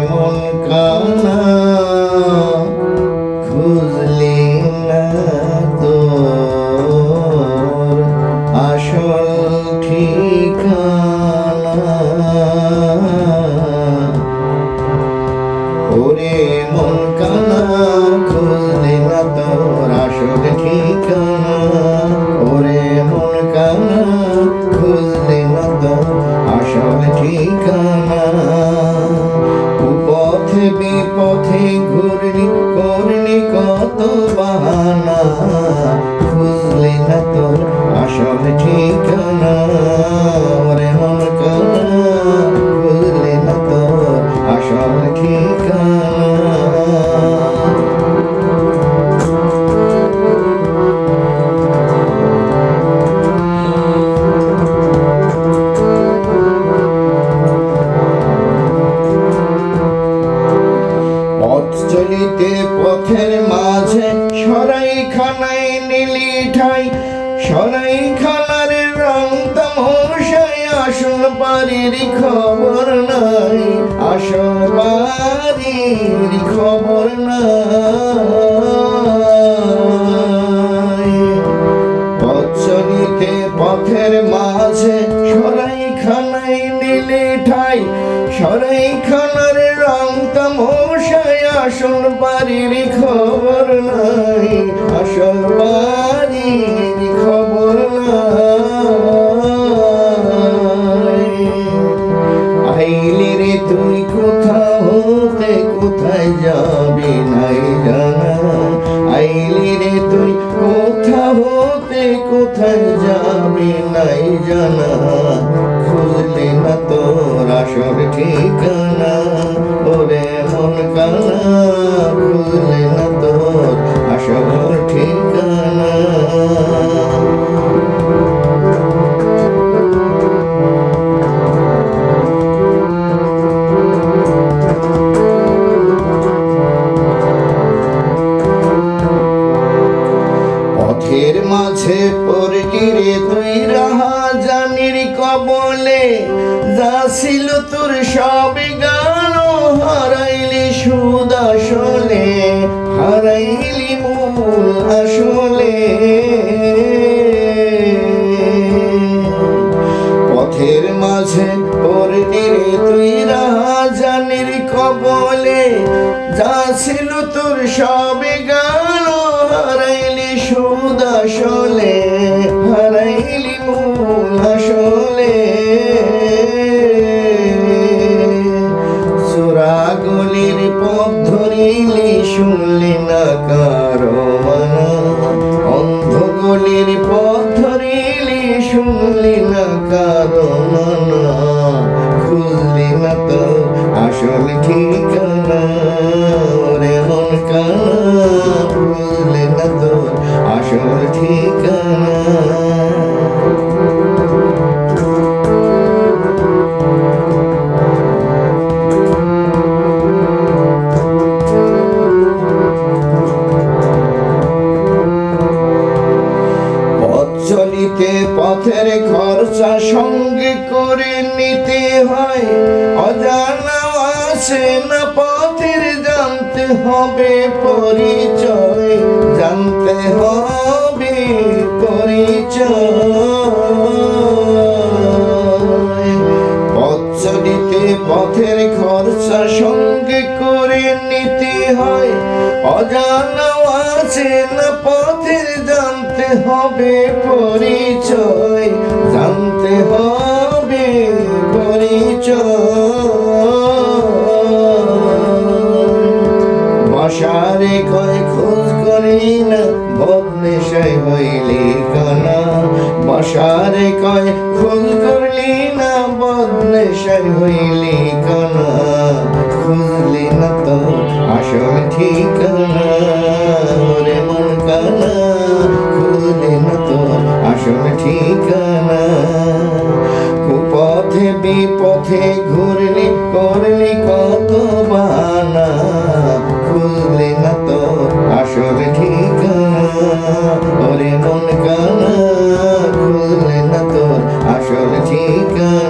মন কানা খুঁজলি না তোর আসল ঠিকানা। ওরে মন কানা খুঁজলি না তোর আসল ঠিকানা। ওরে মন কানা খুঁজলি না তোর আসল ঠিকানা। কুপথে বিপথে ঘুরলি করলি কত বাহানা, খুঁজলি না তোর আসল ঠিকানা। ওরে মন কানা খুঁজলি না তোর আসল ঠিকানা। চলিতে পথের মাঝে সরাইখানায় নিলি ঠাই। সরাইখানার রং তামাশায় আসল বাড়ির খবর নাই। আসল বাড়ির খবর নাই। পথ চলিতে পথের মাঝে সরাইখানায় নিলি ঠাই। সরাইখানার রং তামাশায় আসল বাড়ির খবর নাই। আসল বাড়ির খবর নাই। আইলি রে তুই কোথা হতে কোথায় যাবি নাই জানা। আইলি রে তুই কোথা হতে কোথায় যাবি নাই জানা। খুঁজলি না তোর আসল ঠিকানা। ওরে মন কানা খুঁজলি না তোর আসল ঠিকানা। পথের মাঝে পড়লি রে তুই রাহাজানির কবলে। যা ছিল তোর সবই গেল, হারাইলি সুদ আসলে। হারাইলি মূল আসলে। পথের মাঝে পড়লি রে তুই রাহাজানির কবলে। যা ছিল তোর সবই গেল, হারাইলি সুদ আসলে। হারাইলি মূল আসলে। চোরা গলির পথ ধরিলি শুনলি না কারো মানা। অন্ধ গলির পথ ধরিলি শুনলি না কারো মানা। খুঁজলি না তো আসল ঠিকানা। ওরে মন কানা খুঁজলি না তো আসল ঠিকানা। চলিতে পথের খরচা সঙ্গে করে নিতে হয়। অজানা আছে না পথের জানতে হবে পরিচয়। জানতে হবে পরিচয়। পথ চলিতে পথের খরচা সঙ্গে করে নিতে হয়। অজানা আছে না পথের জানতে হবে পরিচয়। জানতে হবে পরিচয়। মশারে কয় খোঁজ করি না বদনেশাই হইলি কানা। মশারে কয় খোঁজ করলি না বদনেশাই হইলি কানা। খুঁজলি না তো আসল ঠিকানা। ওরে মন কানা খুঁজলি না তো আসল ঠিকানা। গেলি করলি কত বাহানা, খুঁজলি না তোর আসল ঠিকানা। ওরে মন কানা, খুঁজলি না তোর আসল ঠিকানা।